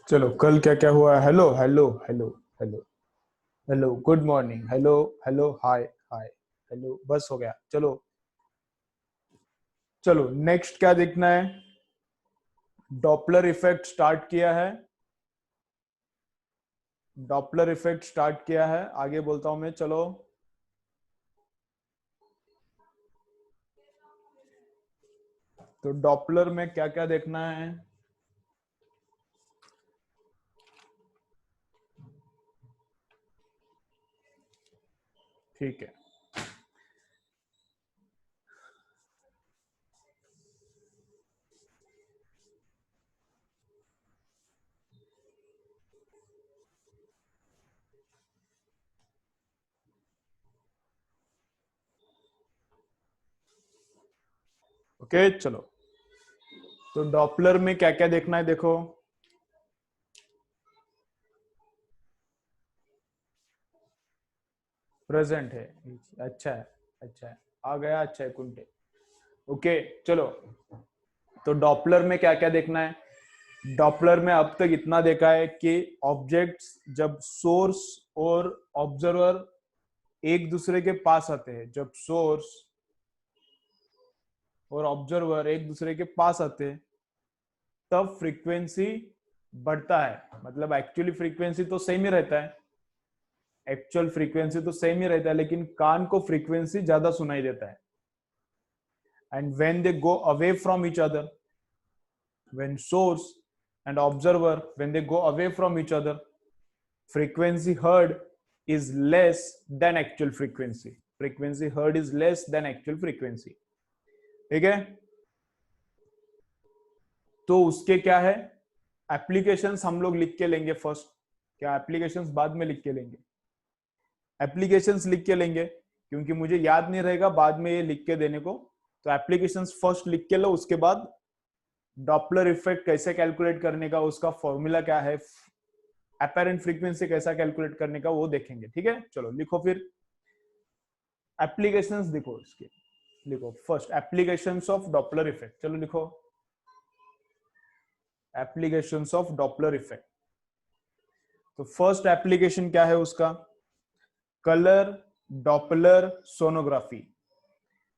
चलो कल क्या क्या हुआ। Hello hello hello hello hello, good morning, hello hello, hi hi, hello, बस हो गया। चलो चलो नेक्स्ट क्या देखना है। डॉपलर इफेक्ट स्टार्ट किया है। डॉपलर इफेक्ट स्टार्ट किया है, आगे बोलता हूं मैं। चलो तो डॉपलर में क्या क्या देखना है। ठीक है, ओके चलो। तो डॉपलर में क्या क्या देखना है, देखो। प्रेजेंट है, अच्छा है, अच्छा है, आ गया, अच्छा है, कुंटे। ओके चलो। तो डॉपलर में क्या क्या देखना है। डॉपलर में अब तक इतना देखा है कि ऑब्जेक्ट्स जब सोर्स और ऑब्जर्वर एक दूसरे के पास आते हैं, जब सोर्स और ऑब्जर्वर एक दूसरे के पास आते हैं, तब फ्रीक्वेंसी बढ़ता है। मतलब एक्चुअली फ्रीक्वेंसी तो सेम ही रहता है, एक्चुअल फ्रीक्वेंसी तो सेम ही रहता है, लेकिन कान को फ्रीक्वेंसी ज्यादा सुनाई देता है। And when they go away from each other, when source and observer, when they go away from each other, frequency heard is less than actual frequency. Frequency heard is less than actual frequency. ठीक है। तो उसके क्या है, applications हम लोग लिख के लेंगे फर्स्ट। क्या एप्लीकेशंस बाद में लिख के लेंगे, एप्लीकेशंस लिख के लेंगे, क्योंकि मुझे याद नहीं रहेगा बाद में ये लिख के देने को। तो एप्लीकेशंस फर्स्ट लिख के लो, उसके बाद डॉपलर इफेक्ट कैसे कैलकुलेट करने का, उसका फॉर्मूला क्या है, अपेरेंट फ्रीक्वेंसी कैसा कैलकुलेट करने का, वो देखेंगे। ठीक है चलो लिखो फिर एप्लीकेशंस। देखो इसके, लिखो first applications of Doppler effect. चलो लिखो एप्लीकेशंस ऑफ डॉपलर इफेक्ट। तो फर्स्ट एप्लीकेशन क्या है उसका, कलर डॉपलर सोनोग्राफी।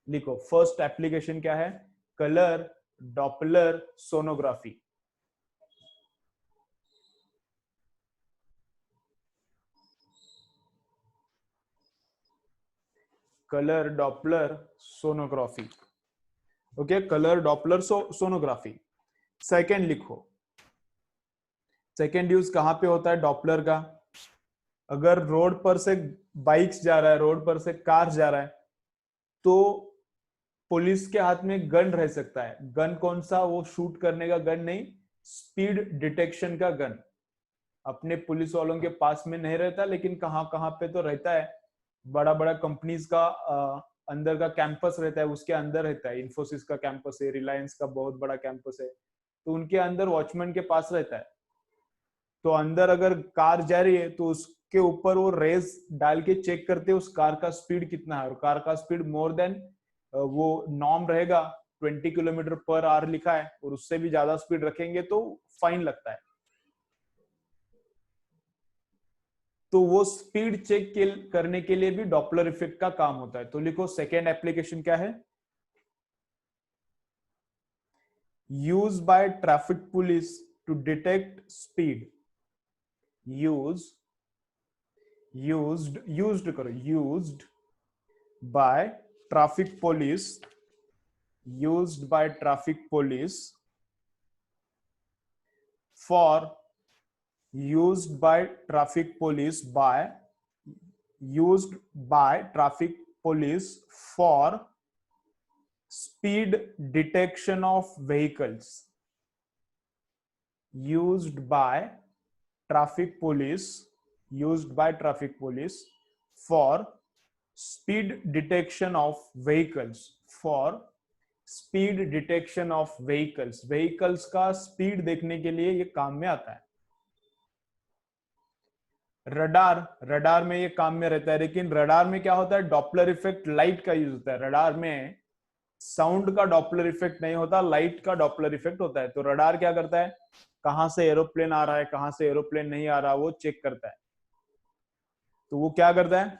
लिखो फर्स्ट एप्लीकेशन क्या है, colour Doppler sonography. Colour Doppler sonography. Okay, colour Doppler sonography. Second लिखो, सेकेंड यूज कहां पे होता है डॉपलर का। अगर रोड पर से बाइक्स जा रहा है, रोड पर से कार जा रहा है, तो पुलिस के हाथ में गन रह सकता है। गन कौन सा, वो शूट करने का गन नहीं, स्पीड डिटेक्शन का गन। अपने पुलिस वालों के पास में नहीं रहता, लेकिन कहां कहां पे तो रहता है। बड़ा बड़ा कंपनीज का अंदर का कैंपस रहता है, उसके अंदर रहता है। इंफोसिस का कैंपस है, रिलायंस का बहुत बड़ा कैंपस है, तो उनके अंदर वॉचमैन के पास रहता है। तो अंदर अगर कार जा रही है, तो उसके ऊपर वो रेस डाल के चेक करते हैं उस कार का स्पीड कितना है। और कार का स्पीड मोर देन वो नॉर्म रहेगा, 20 किलोमीटर पर आवर लिखा है, और उससे भी ज्यादा स्पीड रखेंगे तो फाइन लगता है। तो वो स्पीड चेक करने के लिए भी डॉपलर इफेक्ट का काम होता है। तो लिखो सेकेंड एप्लीकेशन क्या है, use by traffic police to detect speed. Use used करो, used by traffic police, used by traffic police for used by traffic police by used by traffic police for speed detection of vehicles. Used by traffic police, used by traffic police for speed detection of vehicles, for speed detection of vehicles. Vehicles का speed देखने के लिए ये काम में आता है। Radar, radar में ये काम में रहता है, लेकिन रडार में क्या होता है, डॉपलर इफेक्ट लाइट का यूज होता है। रडार में साउंड का डॉपलर इफेक्ट नहीं होता, लाइट का डॉपलर इफेक्ट होता है। तो रडार क्या करता है, कहां से एरोप्लेन आ रहा है कहां से एरोप्लेन नहीं आ रहा वो चेक करता है। तो वो क्या करता है,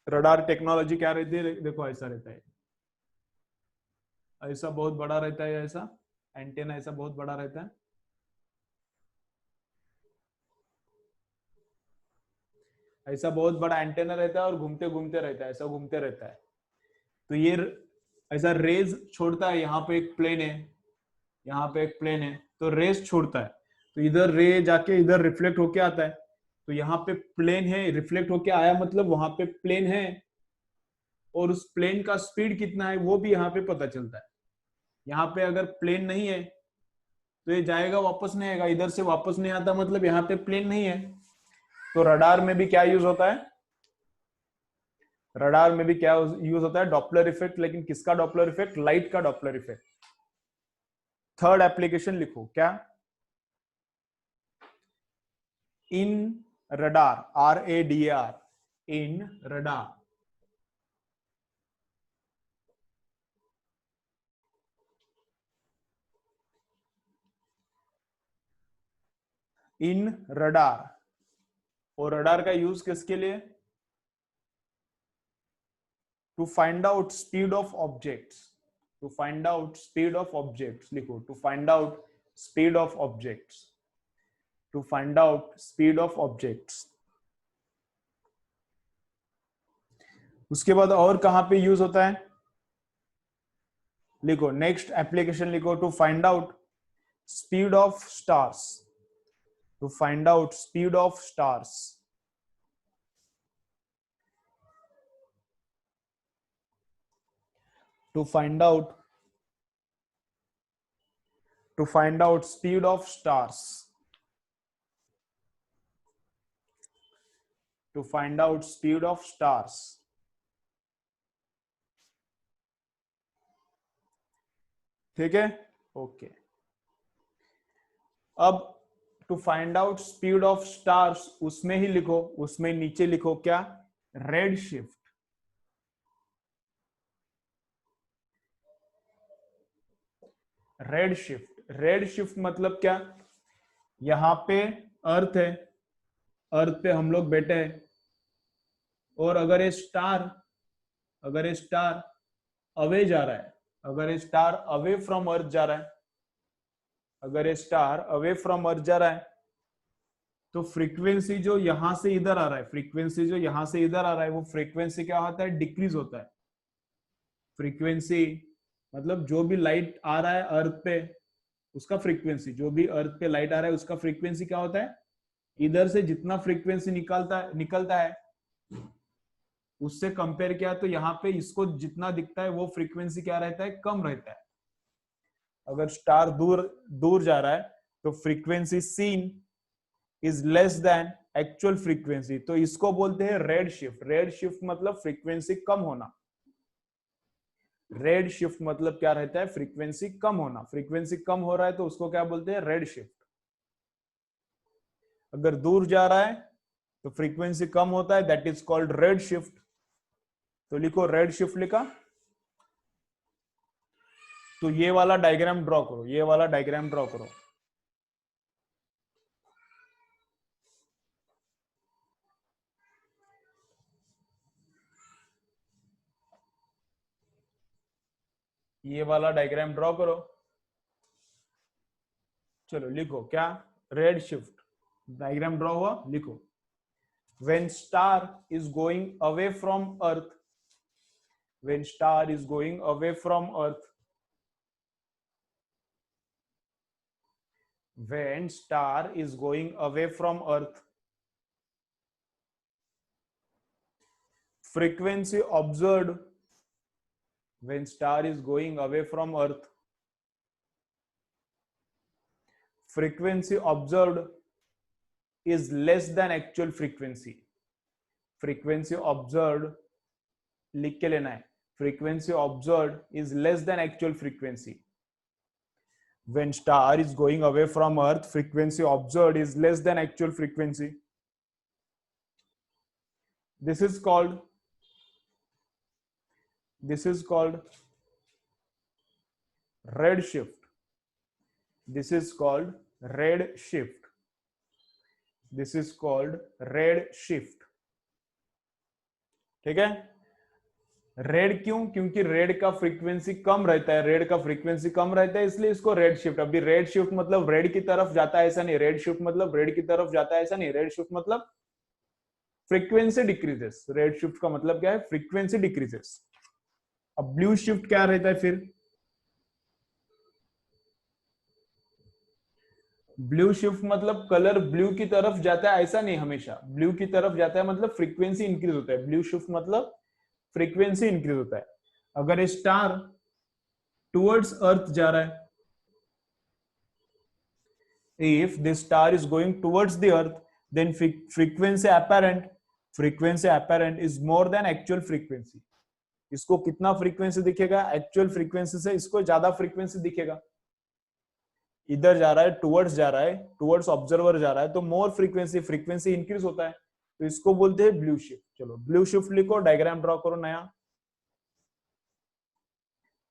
रडार टेक्नोलॉजी क्या रहती है, देखो ऐसा रहता है, ऐसा बहुत बड़ा रहता है, ऐसा एंटेना ऐसा बहुत बड़ा रहता है, ऐसा बहुत बड़ा एंटेना रहता है और घूमते घूमते रहता है, ऐसा घूमते रहता है। तो ये ऐसा रेज छोड़ता है, यहाँ पे एक प्लेन है, यहाँ पे एक प्लेन है, तो रेज छोड़ता है, तो इधर रे जाके इधर रिफ्लेक्ट होके आता है। तो यहाँ पे प्लेन है, रिफ्लेक्ट होके आया मतलब वहां पे प्लेन है, और उस प्लेन का स्पीड कितना है वो भी यहाँ पे पता चलता है। यहाँ पे अगर प्लेन नहीं है तो ये जाएगा वापस नहीं आएगा, इधर से वापस नहीं आता मतलब यहाँ पे प्लेन नहीं है। तो रडार में भी क्या यूज होता है, रडार में भी क्या यूज होता है, डॉपलर इफेक्ट। लेकिन किसका डॉपलर इफेक्ट, लाइट का डॉपलर इफेक्ट। थर्ड एप्लीकेशन लिखो क्या, in radar, RADAR, in radar. In radar, और रडार का यूज किसके लिए, to find out speed of objects, to find out speed of objects लिखो, to find out speed of objects, to find out speed of objects. उसके बाद और कहां पे यूज होता है, लिखो नेक्स्ट एप्लीकेशन लिखो, to find out speed of stars, to find out speed of stars. To find out, to find out speed of stars, to find out speed of stars. ठीक है, ओके। अब to find out speed of stars उसमें ही लिखो, उसमें नीचे लिखो क्या, red shift. Red shift, red shift मतलब क्या, यहां पे अर्थ है, अर्थ पे हम लोग बैठे हैं, और अगर ये स्टार, अगर ये स्टार अवे जा रहा है, अगर ये स्टार अवे फ्रॉम अर्थ जा रहा है, अगर ये स्टार अवे फ्रॉम अर्थ जा रहा है, तो फ्रीक्वेंसी जो यहां से इधर आ रहा है, फ्रीक्वेंसी जो यहां से इधर आ रहा है, वो फ्रीक्वेंसी क्या होता है, डिक्रीज होता है। फ्रीक्वेंसी मतलब जो भी लाइट आ रहा है अर्थ पे उसका फ्रीक्वेंसी, जो भी अर्थ पे लाइट आ रहा है उसका फ्रीक्वेंसी क्या होता है, इधर से जितना फ्रीक्वेंसी निकलता है उससे कंपेयर किया तो यहाँ पे इसको जितना दिखता है वो फ्रीक्वेंसी क्या रहता है, कम रहता है। अगर स्टार दूर दूर जा रहा है तो frequency seen is less than actual frequency, तो इसको बोलते हैं रेड शिफ्ट। रेड शिफ्ट मतलब फ्रीक्वेंसी कम होना, रेड शिफ्ट मतलब क्या रहता है, फ्रीक्वेंसी कम होना। फ्रीक्वेंसी कम हो रहा है तो उसको क्या बोलते हैं, रेड शिफ्ट। अगर दूर जा रहा है तो फ्रीक्वेंसी कम होता है, that is called red shift. तो लिखो रेड शिफ्ट लिखा। तो ये वाला डायग्राम ड्रॉ करो, ये वाला डायग्राम ड्रॉ करो। ये वाला डायग्राम ड्रॉ करो। चलो लिखो क्या, रेड शिफ्ट, डायग्राम ड्रॉ हुआ, लिखो। when star is going away from earth, when star is going away from earth, when star is going away from earth, frequency observed, when star is going away from earth, frequency observed is less than actual frequency, frequency observed लिख के लेना है, frequency observed is less than actual frequency. When star is going away from earth, frequency observed is less than actual frequency. This is called red shift, this is called red shift, this is called red shift. ठीक है, red क्यों? क्योंकि red का frequency कम रहता है, red का frequency कम रहता है इसलिए इसको रेड शिफ्ट। अभी रेड शिफ्ट मतलब रेड की तरफ जाता है ऐसा नहीं, रेड शिफ्ट मतलब रेड की तरफ जाता है ऐसा नहीं, रेड शिफ्ट मतलब फ्रीक्वेंसी डिक्रीजेस। रेड शिफ्ट का मतलब क्या है? Frequency decreases. अब ब्लू शिफ्ट क्या रहता है फिर? ब्लू शिफ्ट मतलब कलर ब्लू की तरफ जाता है ऐसा नहीं, हमेशा ब्लू की तरफ जाता है मतलब फ्रीक्वेंसी इंक्रीज होता है। ब्लू शिफ्ट मतलब फ्रीक्वेंसी इंक्रीज होता है। अगर स्टार टुवर्ड्स अर्थ जा रहा है, if this star is going towards the earth, then frequency apparent is more than actual frequency। इसको कितना फ्रीक्वेंसी दिखेगा? एक्चुअल फ्रीक्वेंसी से इसको ज्यादा फ्रीक्वेंसी दिखेगा। इधर जा रहा है, टुवर्ड्स जा रहा है, टुवर्ड्स ऑब्जर्वर जा रहा है, तो मोर फ्रीक्वेंसी, फ्रीक्वेंसी इंक्रीज होता है, तो इसको बोलते हैं ब्लू शिफ्ट। चलो ब्लू शिफ्ट लिखो, डायग्राम ड्रॉ करो नया।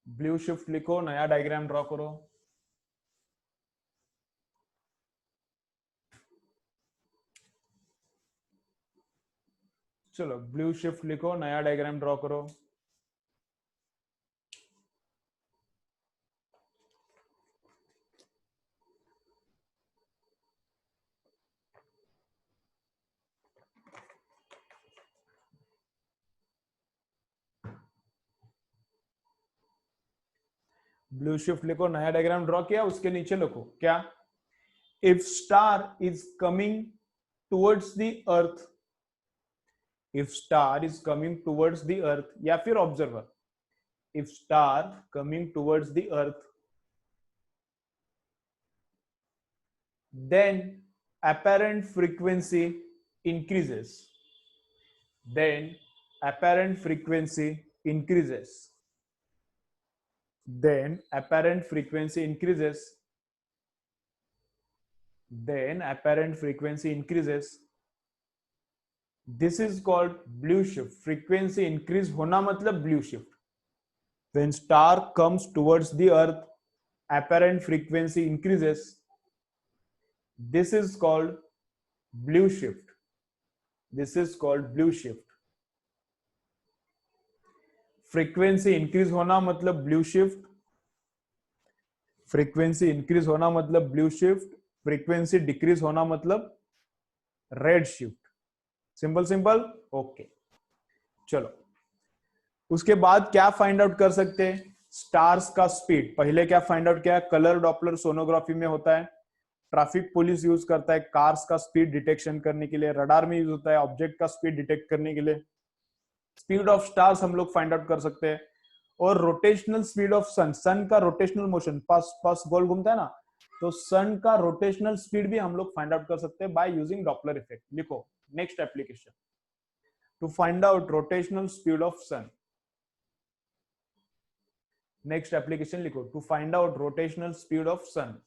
ब्लू शिफ्ट लिखो, नया डायग्राम ड्रॉ करो। चलो ब्लू शिफ्ट लिखो, नया डायग्राम ड्रॉ करो। ब्लू शिफ्ट लिखो, नया डायग्राम ड्रॉ किया, उसके नीचे लिखो क्या? If star is coming towards the earth, if star is coming towards the earth, या फिर observer, if star coming towards the earth, then apparent frequency increases, then apparent frequency increases, then apparent frequency increases, then apparent frequency increases, this is called blue shift। frequency increase होना मतलब blue shift। when star comes towards the earth, apparent frequency increases, this is called blue shift, this is called blue shift। Frequency increase होना मतलब blue shift, frequency increase होना मतलब blue shift, frequency decrease होना मतलब red shift. Simple simple, okay. चलो उसके बाद क्या फाइंड आउट कर सकते हैं? स्टार्स का स्पीड। पहले क्या फाइंड आउट किया? कलर डॉपलर सोनोग्राफी में होता है, ट्रैफिक पुलिस यूज करता है कार्स का स्पीड डिटेक्शन करने के लिए, रडार में यूज होता है ऑब्जेक्ट का स्पीड डिटेक्ट करने के लिए। स्पीड ऑफ स्टार्स हम लोग फाइंड आउट कर सकते हैं। और रोटेशनल स्पीड ऑफ सन, सन का रोटेशनल मोशन, पास पास गोल घूमता है ना, तो सन का रोटेशनल स्पीड भी हम लोग फाइंड आउट कर सकते हैं बाय यूजिंग डॉपलर इफेक्ट। लिखो next application, to find out rotational speed of sun. Next application लिखो, to find out rotational speed of sun,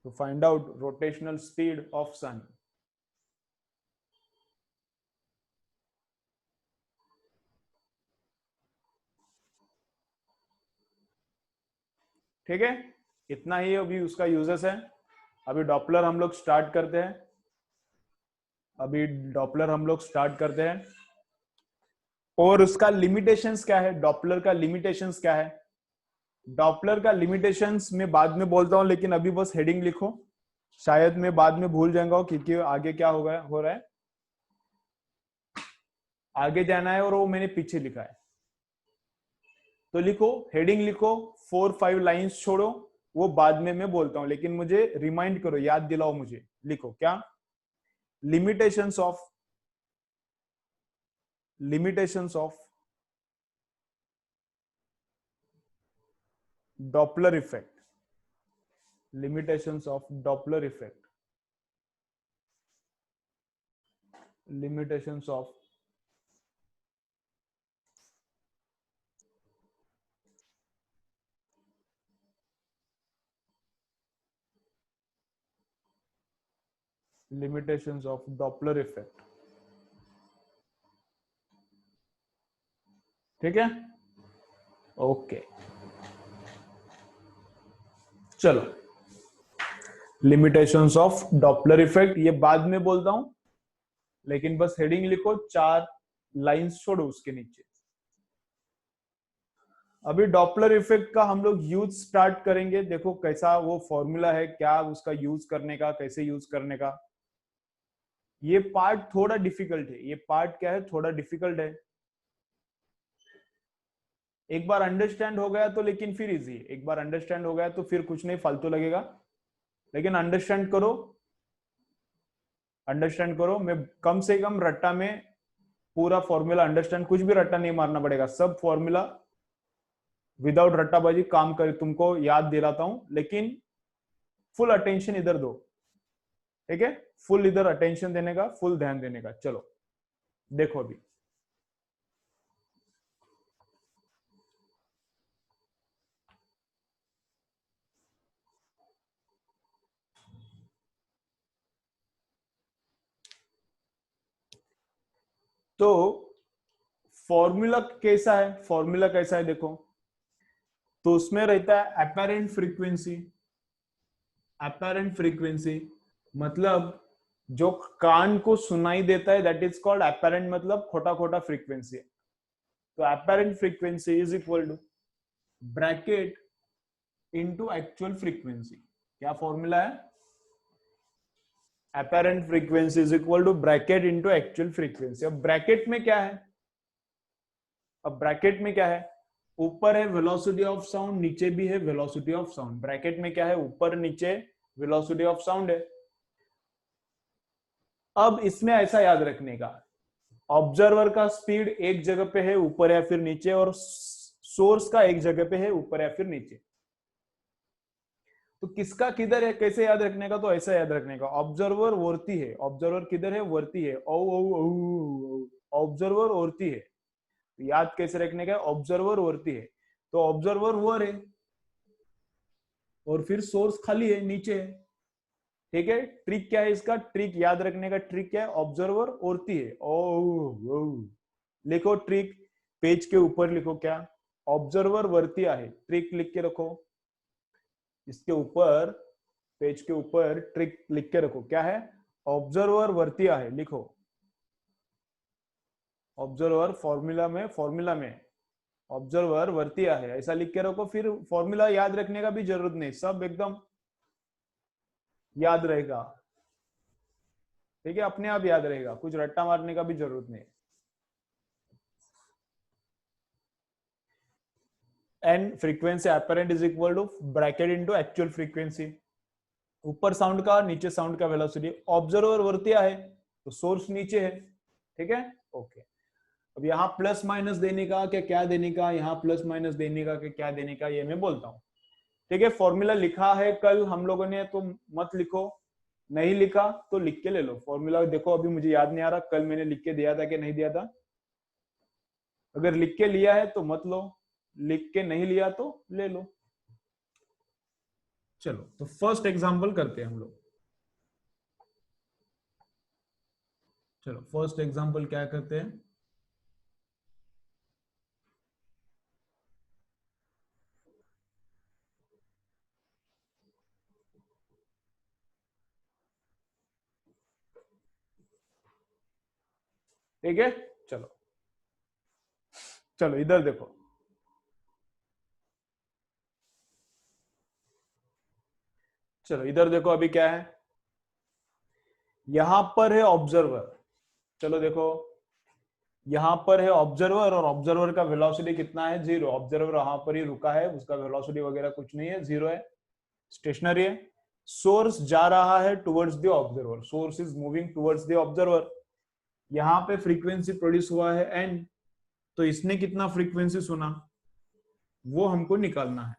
to find out rotational speed of sun. ठीक है, इतना ही अभी उसका यूजेस है। अभी डॉपलर हम लोग स्टार्ट करते हैं, अभी डॉपलर हम लोग स्टार्ट करते हैं। और उसका लिमिटेशंस क्या है? डॉपलर का लिमिटेशंस क्या है? डॉपलर का लिमिटेशंस मैं बाद में बोलता हूं, लेकिन अभी बस हेडिंग लिखो, शायद मैं बाद में भूल जाऊंगा क्योंकि आगे क्या होगा हो रहा है, आगे जाना है और वो मैंने पीछे लिखा है। तो लिखो, हेडिंग लिखो, 4-5 लाइंस छोड़ो, वो बाद में मैं बोलता हूं, लेकिन मुझे रिमाइंड करो, याद दिलाओ मुझे। लिखो क्या? Limitations of, limitations of Doppler effect, limitations of Doppler effect, limitations of limitations of Doppler effect। ठीक है, ओके चलो, लिमिटेशंस ऑफ डॉपलर इफेक्ट ये बाद में बोलता हूं, लेकिन बस हेडिंग लिखो, 4 लाइंस छोड़ो उसके नीचे। अभी डॉपलर इफेक्ट का हम लोग यूज स्टार्ट करेंगे। देखो कैसा वो फॉर्मूला है, क्या उसका यूज करने का, कैसे यूज करने का। ये पार्ट थोड़ा डिफिकल्ट है। ये पार्ट क्या है, थोड़ा डिफिकल्ट है। एक बार अंडरस्टैंड हो गया तो लेकिन फिर इजी है। एक बार अंडरस्टैंड हो गया तो फिर कुछ नहीं फालतू लगेगा, लेकिन अंडरस्टैंड करो। अंडरस्टैंड करो, मैं कम से कम रट्टा में पूरा फॉर्मूला अंडरस्टैंड, कुछ भी रट्टा नहीं मारना पड़ेगा, सब फॉर्मूला विदाउट रट्टाबाजी काम कर तुमको याद दिलाता हूं, लेकिन फुल अटेंशन इधर दो। ठीक है, फुल इधर अटेंशन देने का, फुल ध्यान देने का। चलो देखो अभी, तो फॉर्मूला कैसा है, फॉर्मूला कैसा है देखो। तो उसमें रहता है अपेरेंट फ्रीक्वेंसी। अपेरेंट फ्रीक्वेंसी मतलब जो कान को सुनाई देता है, दैट इज कॉल्ड अपेरेंट, मतलब खोटा खोटा फ्रीक्वेंसी। तो apparent frequency is equal to bracket into actual frequency. क्या फॉर्मूला है, apparent frequency is equal to bracket into actual frequency. अब ब्रैकेट में क्या है, अब ब्रैकेट में क्या है, ऊपर है वेलोसिटी ऑफ साउंड, नीचे भी है वेलोसिटी ऑफ साउंड। ब्रैकेट में क्या है, ऊपर नीचे वेलोसिटी ऑफ साउंड है। अब इसमें ऐसा याद रखने का, ऑब्जर्वर का स्पीड एक जगह पे है ऊपर या फिर नीचे, और सोर्स का एक जगह पे है ऊपर या फिर नीचे। तो किसका किधर है कैसे याद रखने का, तो ऐसा याद रखने का, ऑब्जर्वर वर्ती है, ऑब्जर्वर किधर है, वर्ती है, ओ ऑब्जर्वर वर्ती है। तो याद कैसे रखने का, ऑब्जर्वर वर्ती है, तो ऑब्जर्वर वर है और फिर सोर्स खाली है, नीचे है। ठीक है, ट्रिक क्या है इसका, ट्रिक याद रखने का ट्रिक क्या है, ऑब्जर्वर ओरती है, ओ लिखो ट्रिक, पेज के ऊपर लिखो क्या, ऑब्जर्वर वर्तिया है, ट्रिक लिख के रखो। इसके ऊपर, पेज के ऊपर ट्रिक लिख के रखो, क्या है, ऑब्जर्वर वर्तिया है, लिखो। ऑब्जर्वर फॉर्मूला में ऑब्जर्वर वर्तिया है, ऐसा लिख के रखो। फिर फॉर्मूला याद रखने का भी जरूरत नहीं, सब एकदम याद रहेगा। ठीक है, अपने आप याद रहेगा, कुछ रट्टा मारने का भी जरूरत नहीं। And frequency apparent is equal to bracket into actual frequency. ऊपर साउंड का, नीचे साउंड का वेलोसिटी। ऑब्जर्वर वर्तिया है तो सोर्स नीचे है। ठीक है, ओके। अब यहाँ प्लस माइनस देने का क्या, क्या देने का, यहाँ प्लस माइनस देने का क्या, क्या देने का, ये मैं बोलता हूँ। ठीक है, फॉर्मूला लिखा है कल हम लोगों ने, तो मत लिखो, नहीं लिखा तो लिख के ले लो फॉर्मूला। देखो अभी मुझे याद नहीं आ रहा कल मैंने लिख के दिया था कि नहीं दिया था। अगर लिख के लिया है तो मत लो, लिख के नहीं लिया तो ले लो। चलो तो फर्स्ट एग्जांपल करते हैं हम लोग। चलो फर्स्ट एग्जांपल क्या करते हैं, ठीक है। चलो चलो इधर देखो, चलो इधर देखो अभी क्या है, यहां पर है ऑब्जर्वर। चलो देखो, यहां पर है ऑब्जर्वर और ऑब्जर्वर का वेलोसिटी कितना है, 0। ऑब्जर्वर वहां पर ही रुका है, उसका वेलोसिटी वगैरह कुछ नहीं है, 0 है, स्टेशनरी है। सोर्स जा रहा है towards the observer, source is moving towards the observer. यहाँ पे फ्रीक्वेंसी प्रोड्यूस हुआ है एन, तो इसने कितना फ्रीक्वेंसी सुना वो हमको निकालना है।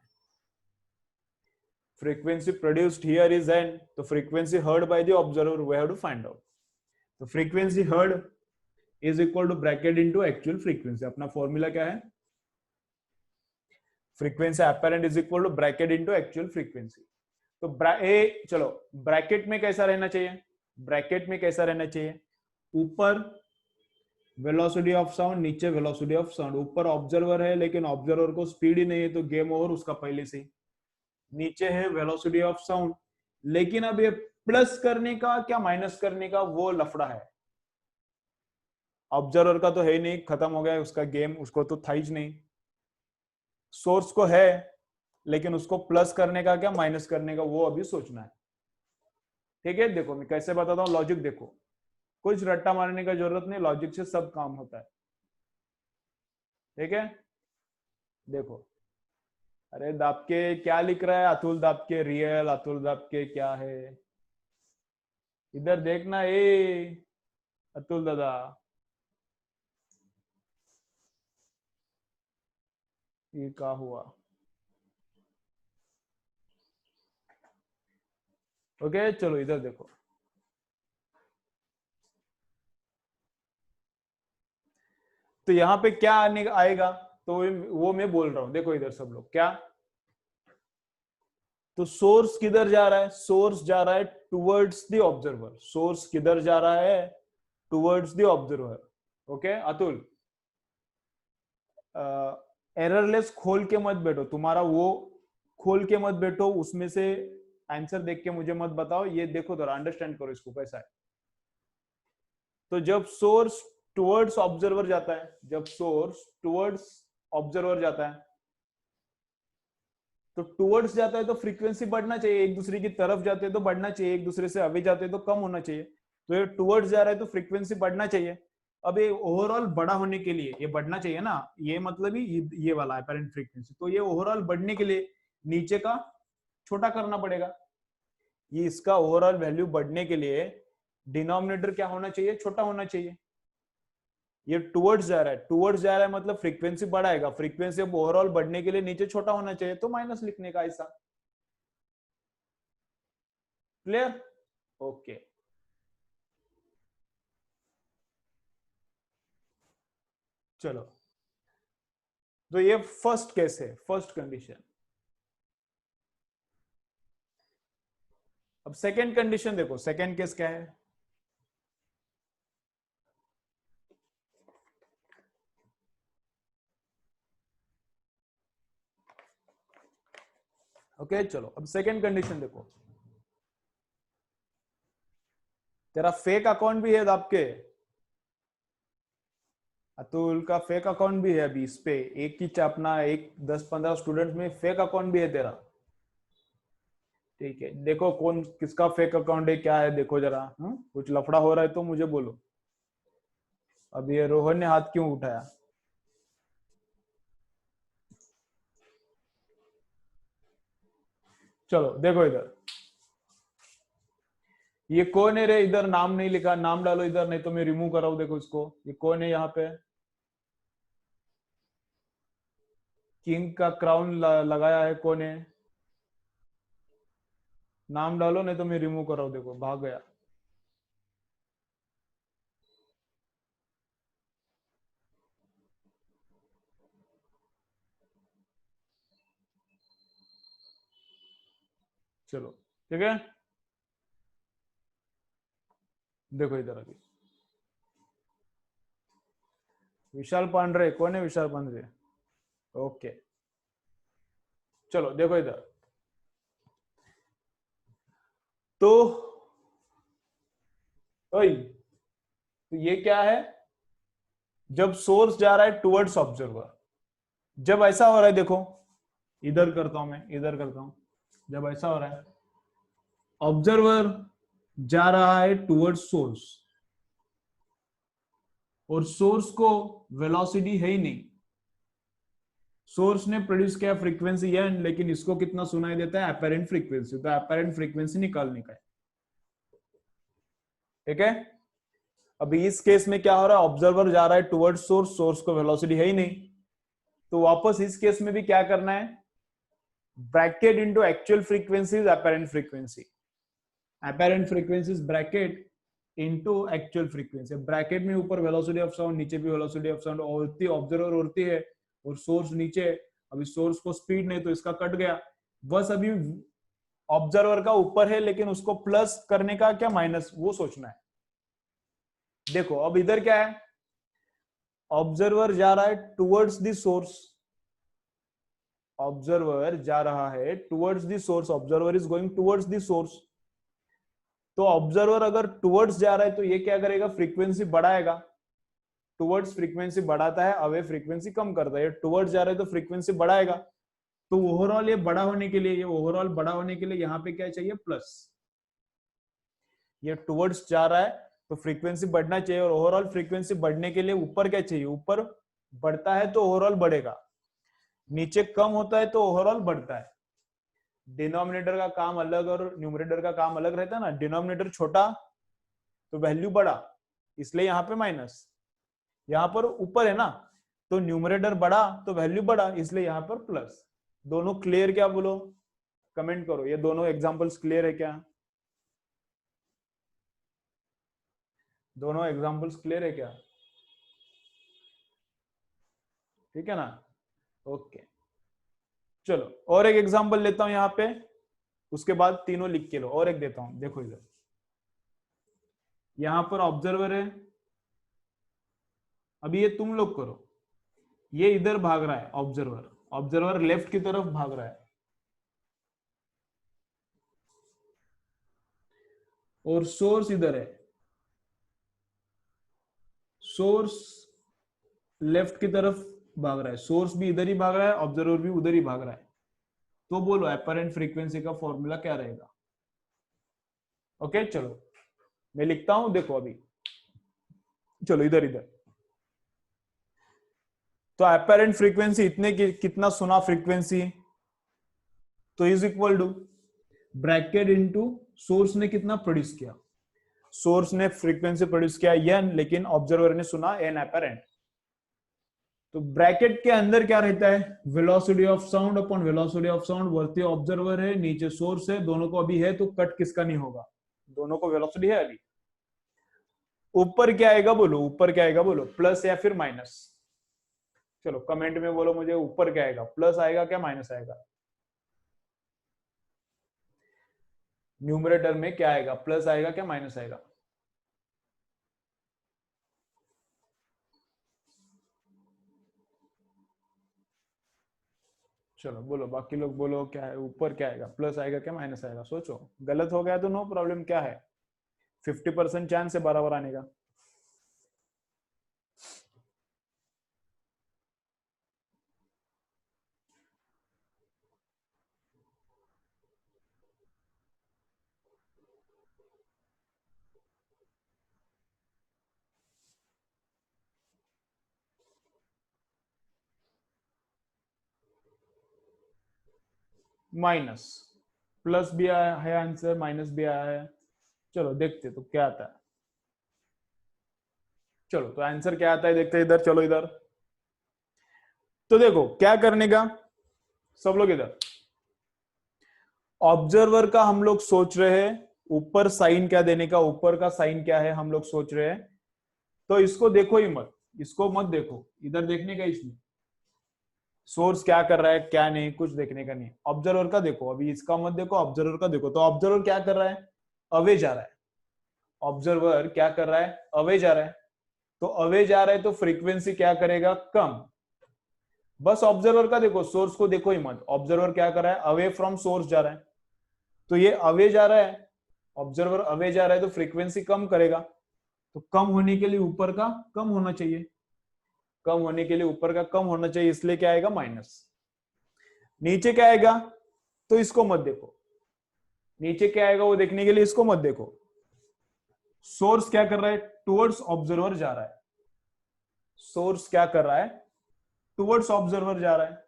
Frequency produced here is N, तो frequency heard by the observer we have to find out. तो frequency heard is equal to bracket into actual frequency. अपना फॉर्मूला क्या है, frequency apparent is equal to bracket into actual frequency. तो चलो bracket में कैसा रहना चाहिए, ब्रैकेट में कैसा रहना चाहिए, ऊपर वेलोसिटी ऑफ साउंड, नीचे वेलोसिटी ऑफ साउंड, ऊपर ऑब्जर्वर है लेकिन ऑब्जर्वर को स्पीड ही नहीं है तो गेम ओवर उसका पहले से ही। नीचे है वेलोसिटी ऑफ साउंड, लेकिन अब ये प्लस करने का क्या माइनस करने का वो लफड़ा है। ऑब्जर्वर का तो है ही नहीं, खत्म हो गया उसका गेम, उसको तो था ही नहीं। सोर्स को है लेकिन उसको प्लस करने का क्या माइनस करने का वो अभी सोचना है। ठीक है, देखो मैं कैसे बताता हूँ, लॉजिक देखो, कुछ रट्टा मारने का जरूरत नहीं, लॉजिक से सब काम होता है। ठीक है, देखो, अरे दाबके क्या लिख रहा है अतुल दाबके, रियल अतुल दाबके क्या है, इधर देखना ए अतुल दादा। ये क्या हुआ? ओके चलो इधर देखो, तो यहाँ पे क्या आने आएगा, तो वो मैं बोल रहा हूं, देखो इधर सब लोग क्या, तो सोर्स किधर जा रहा है, सोर्स जा रहा है टुवर्ड्स द ऑब्जर्वर, सोर्स किधर जा रहा है, towards the observer. Okay Atul, errorless खोल के मत बैठो, तुम्हारा वो खोल के मत बैठो, उसमें से आंसर देख के मुझे मत बताओ, ये देखो थोड़ा अंडरस्टैंड करो इसको कैसा है। तो जब सोर्स टुवर्ड्स ऑब्जर्वर जाता है, जब सोर्स टुवर्ड्स ऑब्जर्वर जाता है, तो टुवर्ड्स जाता है तो फ्रीक्वेंसी बढ़ना चाहिए, एक दूसरे की तरफ जाते हैं तो बढ़ना चाहिए, एक दूसरे से अवे जाते हैं तो कम होना चाहिए। तो ये टुवर्ड्स जा रहा है तो फ्रीक्वेंसी बढ़ना चाहिए। अब ये ओवरऑल बड़ा होने के लिए ये बढ़ना चाहिए ना, ये मतलब ही ये वाला अपरेंट फ्रीक्वेंसी, तो ये ओवरऑल बढ़ने के लिए नीचे का छोटा करना पड़ेगा। ये इसका ओवरऑल वैल्यू बढ़ने के लिए डिनोमिनेटर क्या होना चाहिए, छोटा होना चाहिए। ये टुवर्ड्स जा रहा है, टुवर्ड्स जा रहा है मतलब फ्रीक्वेंसी बढ़ाएगा, फ्रीक्वेंसी अब ओवरऑल बढ़ने के लिए नीचे छोटा होना चाहिए, तो माइनस लिखने का ऐसा। क्लियर? ओके चलो, तो ये फर्स्ट केस है, फर्स्ट कंडीशन। अब सेकेंड कंडीशन देखो, सेकेंड केस क्या है, ओके चलो अब सेकेंड कंडीशन देखो, तेरा फेक अकाउंट भी है आपके, अतुल का फेक अकाउंट भी है अभी इस पे, एक ही अपना एक 10-15 स्टूडेंट में फेक अकाउंट भी है तेरा। ठीक है, देखो कौन किसका फेक अकाउंट है क्या है, देखो जरा, कुछ लफड़ा हो रहा है तो मुझे बोलो। अब ये रोहन ने हाथ क्यों उठाया? चलो देखो इधर, ये कौन है रे, इधर नाम नहीं लिखा, नाम डालो इधर, नहीं तो मैं रिमूव कराऊ, देखो इसको, ये कौन है यहाँ पे, किंग का क्राउन लगाया है, कौन है, नाम डालो नहीं तो मैं रिमूव कराऊ, देखो भाग गया। चलो ठीक है, देखो इधर अभी, विशाल पांडरे, कौन है विशाल पांडरे? ओके चलो देखो इधर, तो ओए, तो ये क्या है, जब सोर्स जा रहा है टुवर्ड्स ऑब्जर्वर, जब ऐसा हो रहा है देखो, इधर करता हूं मैं, इधर करता हूं, जब ऐसा हो रहा है, ऑब्जर्वर जा रहा है टुवर्ड्स सोर्स, और सोर्स को वेलोसिटी है ही नहीं, सोर्स ने प्रोड्यूस किया फ्रीक्वेंसी एन, लेकिन इसको कितना सुनाई देता है, अपेरेंट फ्रीक्वेंसी, तो अपेरेंट फ्रीक्वेंसी निकालने का है। ठीक है, अभी इस केस में क्या हो रहा है, ऑब्जर्वर जा रहा है टुवर्ड्स सोर्स, सोर्स को वेलोसिटी है ही नहीं, तो वापस इस केस में भी क्या करना है, bracket into actual frequency is apparent frequency, apparent frequency is bracket into actual frequency, bracket में ऊपर वेलोसिटी ऑफ साउंड, नीचे भी वेलोसिटी ऑफ साउंड, और ऑब्जर्वर उड़ती है और सोर्स नीचे, अभी सोर्स को स्पीड नहीं तो इसका कट गया, बस अभी ऑब्जर्वर का ऊपर है लेकिन उसको प्लस करने का क्या माइनस वो सोचना है। देखो अब इधर क्या है, ऑब्जर्वर जा रहा है टुवर्ड्स द सोर्स, ऑब्जर्वर जा रहा है towards the source, observer is going towards the source. तो ऑब्जर्वर अगर टुवर्ड्स जा रहा है तो ये क्या करेगा, फ्रीक्वेंसी बढ़ाएगा। टुवर्ड्स फ्रीक्वेंसी बढ़ाता है, अवे फ्रीक्वेंसी कम करता है। टुवर्ड्स जा रहा है तो फ्रीक्वेंसी बढ़ाएगा। तो ओवरऑल ये बड़ा होने के लिए, ये ओवरऑल बड़ा होने के लिए यहाँ पे क्या चाहिए, प्लस। ये टुवर्ड्स जा रहा है तो फ्रीक्वेंसी बढ़ना चाहिए, और ओवरऑल फ्रीक्वेंसी बढ़ने के लिए ऊपर क्या चाहिए, ऊपर बढ़ता है तो ओवरऑल बढ़ेगा, नीचे कम होता है तो ओवरऑल बढ़ता है। डिनोमिनेटर का काम अलग और न्यूमरेटर का काम अलग रहता है ना। डिनोमिनेटर छोटा तो वैल्यू बड़ा, इसलिए यहाँ पे माइनस। यहाँ पर ऊपर है ना, तो न्यूमरेटर बड़ा तो वैल्यू बड़ा, इसलिए यहाँ पर प्लस। दोनों क्लियर क्या, बोलो कमेंट करो, ये दोनों एग्जांपल्स क्लियर है क्या? दोनों एग्जांपल्स क्लियर है क्या? ठीक है ना, ओके। चलो और एक एग्जांपल लेता हूं यहाँ पे, उसके बाद तीनों लिख के लो। और एक देता हूं, देखो इधर, यहां पर ऑब्जर्वर है। अभी ये तुम लोग करो, ये इधर भाग रहा है ऑब्जर्वर, ऑब्जर्वर लेफ्ट की तरफ भाग रहा है, और सोर्स इधर है, सोर्स लेफ्ट की तरफ भाग रहा है। सोर्स भी इधर ही भाग रहा है, ऑब्जर्वर भी उधर ही भाग रहा है। तो बोलो एपरेंट फ्रीक्वेंसी का फॉर्मूला क्या रहेगा? ओके चलो मैं लिखता हूं, देखो अभी, चलो इधर इधर। तो एपरेंट फ्रीक्वेंसी इतने की, कितना सुना फ्रीक्वेंसी, तो is equal to bracket into source ने कितना प्रोड्यूस किया, सोर्स ने फ्रीक्वेंसी प्रोड्यूस किया एन, लेकिन ऑब्जर्वर ने सुना एन एपरेंट। तो ब्रैकेट के अंदर क्या रहता है, velocity of sound upon velocity of sound. वर्ती ऑब्जर्वर है, नीचे सोर्स है, दोनों को अभी है तो कट किसका नहीं होगा, दोनों को वेलोसिटी है अभी। ऊपर क्या आएगा बोलो, ऊपर क्या आएगा बोलो, प्लस या फिर माइनस? चलो कमेंट में बोलो मुझे, ऊपर क्या आएगा, प्लस आएगा क्या माइनस आएगा? न्यूमरेटर में क्या आएगा, प्लस आएगा क्या माइनस आएगा? चलो बोलो, बाकी लोग बोलो क्या है, ऊपर क्या आएगा, प्लस आएगा क्या माइनस आएगा? सोचो, गलत हो गया तो नो प्रॉब्लम, क्या है 50% चांस है बराबर आने का। माइनस, प्लस भी आया है आंसर, माइनस भी आया है। चलो देखते तो क्या आता है। चलो तो आंसर क्या आता है देखते इधर, चलो इधर। तो देखो क्या करने का, सब लोग इधर। ऑब्जर्वर का हम लोग सोच रहे हैं ऊपर साइन क्या देने का, ऊपर का साइन क्या है हम लोग सोच रहे हैं। तो इसको देखो ही मत, इसको मत देखो, इधर देखने का इसमें सोर्स क्या कर रहा है क्या नहीं, कुछ देखने का नहीं। ऑब्जर्वर का देखो, अभी इसका मत देखो, ऑब्जर्वर का देखो। तो ऑब्जर्वर क्या कर रहा है, अवे जा रहा है। ऑब्जर्वर क्या कर रहा है, अवे जा रहा है। तो अवे जा रहा है तो फ्रीक्वेंसी क्या करेगा, कम। बस ऑब्जर्वर का देखो, सोर्स को देखो ही मत। ऑब्जर्वर क्या कर रहा है, अवे फ्रॉम सोर्स जा रहा है। तो ये अवे जा रहा है, ऑब्जर्वर अवे जा रहा है तो फ्रीक्वेंसी कम करेगा। तो कम होने के लिए ऊपर का कम होना चाहिए, कम होने के लिए ऊपर का कम होना चाहिए, इसलिए क्या आएगा माइनस। नीचे क्या आएगा, तो इसको मत देखो, नीचे क्या आएगा वो देखने के लिए इसको मत देखो। सोर्स क्या कर रहा है, टुवर्ड्स ऑब्जर्वर जा रहा है। सोर्स क्या कर रहा है, टुवर्ड्स ऑब्जर्वर जा रहा है।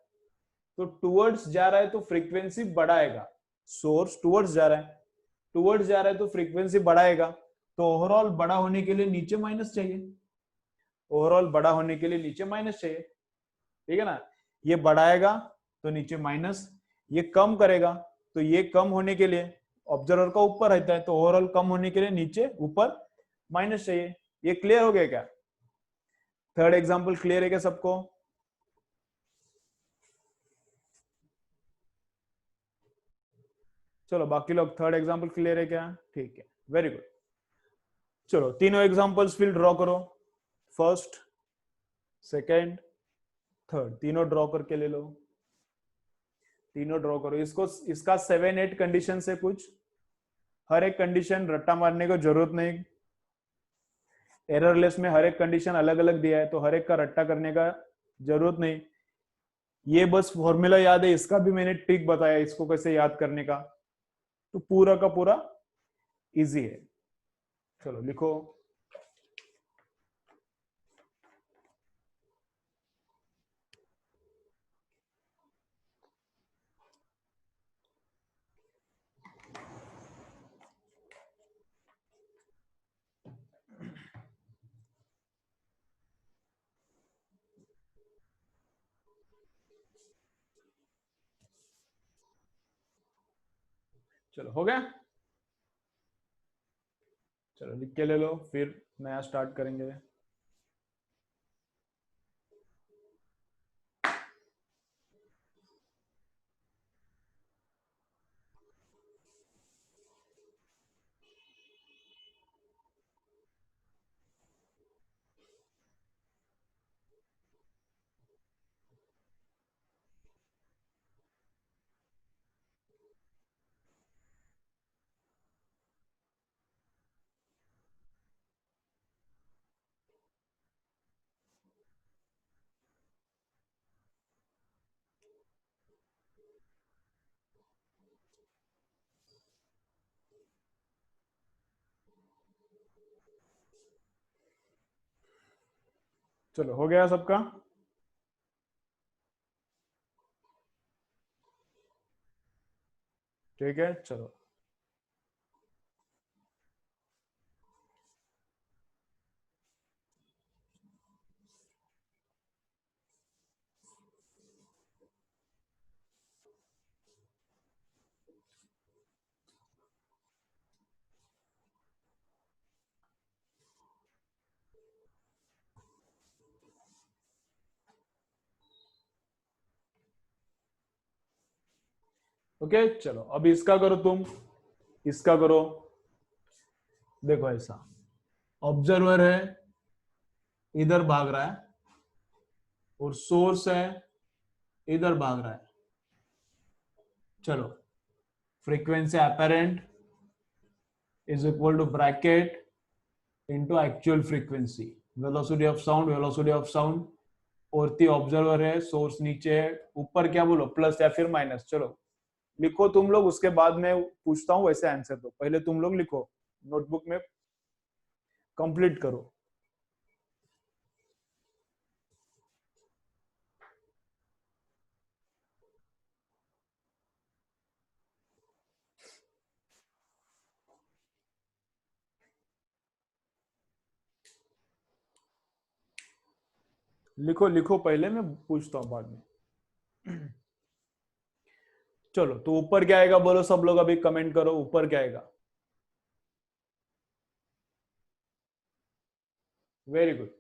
तो टुवर्ड्स जा रहा है तो फ्रीक्वेंसी बढ़ाएगा। सोर्स टुवर्ड्स जा रहा है, टुवर्ड्स जा रहा है तो फ्रीक्वेंसी बढ़ाएगा। तो ओवरऑल बड़ा होने के लिए नीचे माइनस चाहिए, ओवरऑल बड़ा होने के लिए नीचे माइनस चाहिए। ठीक है ना, ये बढ़ाएगा तो नीचे माइनस, ये कम करेगा तो ये कम होने के लिए ऑब्जर्वर का ऊपर रहता है, तो ओवरऑल कम होने के लिए नीचे ऊपर माइनस चाहिए। ये क्लियर हो गया क्या? थर्ड एग्जांपल क्लियर है क्या सबको? चलो बाकी लोग थर्ड एग्जांपल क्लियर है क्या? ठीक है, वेरी गुड। चलो तीनों एग्जांपल्स फिर ड्रॉ करो, फर्स्ट सेकेंड, थर्ड, तीनों ड्रॉ करके ले लो, तीनों ड्रॉ करो। इसको इसका 7-8 कंडीशन से कुछ, हर एक कंडीशन रट्टा मारने को जरूरत नहीं, एररलेस में हर एक कंडीशन अलग अलग दिया है, तो हर एक का रट्टा करने का जरूरत नहीं। ये बस फॉर्मूला याद है, इसका भी मैंने ट्रिक बताया इसको कैसे याद करने का, तो पूरा का पूरा इजी है। चलो लिखो। चलो हो गया, चलो लिख के ले लो, फिर नया स्टार्ट करेंगे। चलो हो गया सबका। ठीक है, चलो ओके। चलो अब इसका करो तुम, इसका करो। देखो ऐसा, ऑब्जर्वर है, इधर भाग रहा है, और सोर्स है, इधर भाग रहा है। चलो, frequency apparent is equal to bracket into actual frequency, velocity of sound, velocity of sound, और ती ऑब्जर्वर है, सोर्स नीचे है, ऊपर क्या बोलो, प्लस या फिर माइनस। चलो लिखो तुम लोग, उसके बाद मैं पूछता हूँ वैसे आंसर दो, पहले तुम लोग लिखो, नोटबुक में कंप्लीट करो। लिखो लिखो, पहले मैं पूछता हूँ बाद में। चलो तो ऊपर क्या आएगा बोलो, सब लोग अभी कमेंट करो, ऊपर क्या आएगा। वेरी गुड,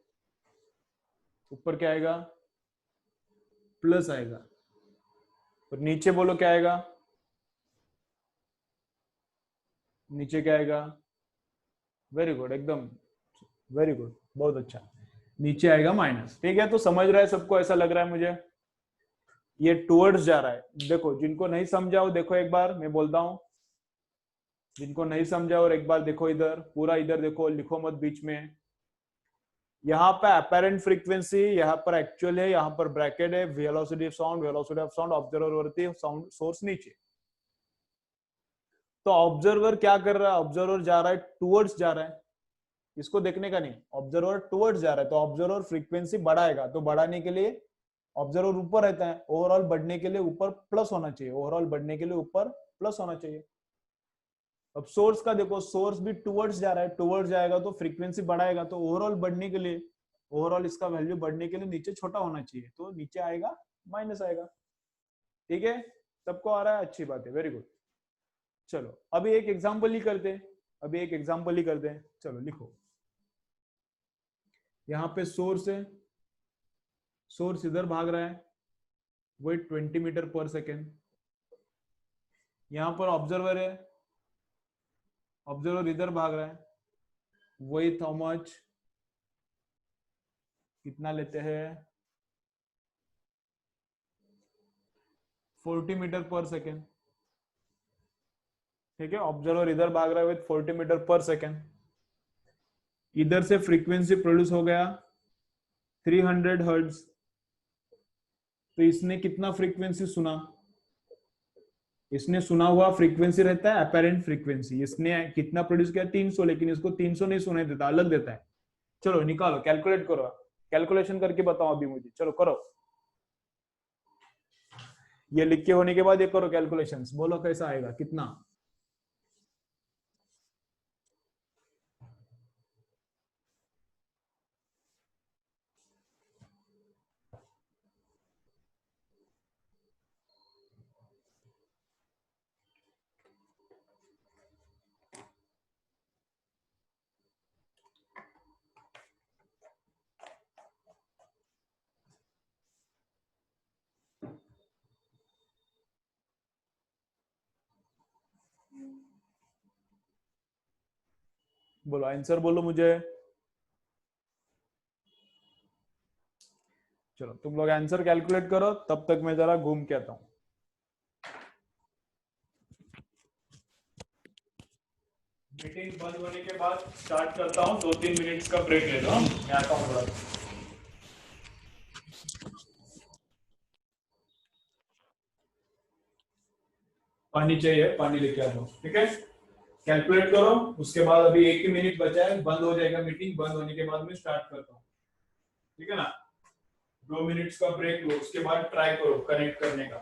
ऊपर क्या आएगा, प्लस आएगा। और नीचे बोलो क्या आएगा, नीचे क्या आएगा। वेरी गुड, एकदम वेरी गुड, बहुत अच्छा। नीचे आएगा माइनस। ठीक है, तो समझ रहा है सबको, ऐसा लग रहा है मुझे ये टुवर्ड्स जा रहा है। देखो जिनको नहीं समझा हो देखो, एक बार मैं बोलता हूँ, जिनको नहीं समझा और एक बार देखो, इधर पूरा इधर देखो, लिखो मत बीच में। यहाँ पे अपेरेंट फ्रीक्वेंसी, यहाँ पर एक्चुअल है, यहाँ पर ब्रैकेट है, velocity of sound, velocity of sound, observer वरती, साउंड सोर्स नीचे। तो ऑब्जर्वर क्या कर रहा है, ऑब्जर्वर जा रहा है टुवर्ड्स जा रहा है, इसको देखने का नहीं, ऑब्जर्वर टुवर्ड्स जा रहा है, तो ऑब्जर्वर फ्रीक्वेंसी बढ़ाएगा, तो बढ़ाने के लिए ऑब्जर्वर ऊपर रहता है, ओवरऑल बढ़ने के लिए ऊपर प्लस होना चाहिए, ओवरऑल बढ़ने के लिए ऊपर प्लस होना चाहिए। अब सोर्स का देखो, सोर्स भी टुवर्ड्स जा रहा है, टुवर्ड्स जाएगा तो फ्रीक्वेंसी बढ़ाएगा, तो ओवरऑल बढ़ने के लिए, ओवरऑल इसका वैल्यू बढ़ने के लिए नीचे छोटा होना चाहिए, तो नीचे आएगा माइनस आएगा। ठीक है, सबको आ रहा है, अच्छी बात है, वेरी गुड। चलो अभी एक एग्जांपल ही करते हैं, अभी एक एग्जांपल ही करते हैं। चलो लिखो, यहाँ पे सोर्स है, सोर्स इधर भाग रहा है, वही 20 मीटर पर सेकेंड। यहाँ पर ऑब्जर्वर है, ऑब्जर्वर इधर भाग रहा है, वही हाउ मच, कितना लेते हैं 40 मीटर पर सेकेंड। ठीक है, ऑब्जर्वर इधर भाग रहा है विद 40 मीटर पर सेकेंड। इधर से फ्रीक्वेंसी प्रोड्यूस हो गया 300 हर्ट्ज। तो इसने कितना फ्रीक्वेंसी सुना, इसने सुना हुआ फ्रीक्वेंसी रहता है अपेरेंट फ्रीक्वेंसी। इसने कितना प्रोड्यूस किया 300, लेकिन इसको 300 नहीं सुनाई देता, अलग देता है। चलो निकालो, कैलकुलेट करो, कैलकुलेशन करके बताओ अभी मुझे, चलो करो। ये लिख के होने के बाद ये करो कैलकुलेशंस, बोलो कैसा आएगा, कितना। बोलो आंसर बोलो मुझे। चलो तुम लोग आंसर कैलकुलेट करो, तब तक मैं जरा घूम के आता हूँ। मीटिंग बंद होने के बाद स्टार्ट करता हूँ, 2-3 मिनट्स का ब्रेक ले लो, मैं आता हूँ थोड़ा। पानी चाहिए, पानी लेके आ जाओ, ठीक है। कैलकुलेट करो, उसके बाद अभी 1 ही मिनट बचा है, बंद हो जाएगा मीटिंग, बंद होने के बाद मैं स्टार्ट करता हूँ, ठीक है ना। 2 मिनट्स का ब्रेक लो, उसके बाद ट्राई करो कनेक्ट करने का।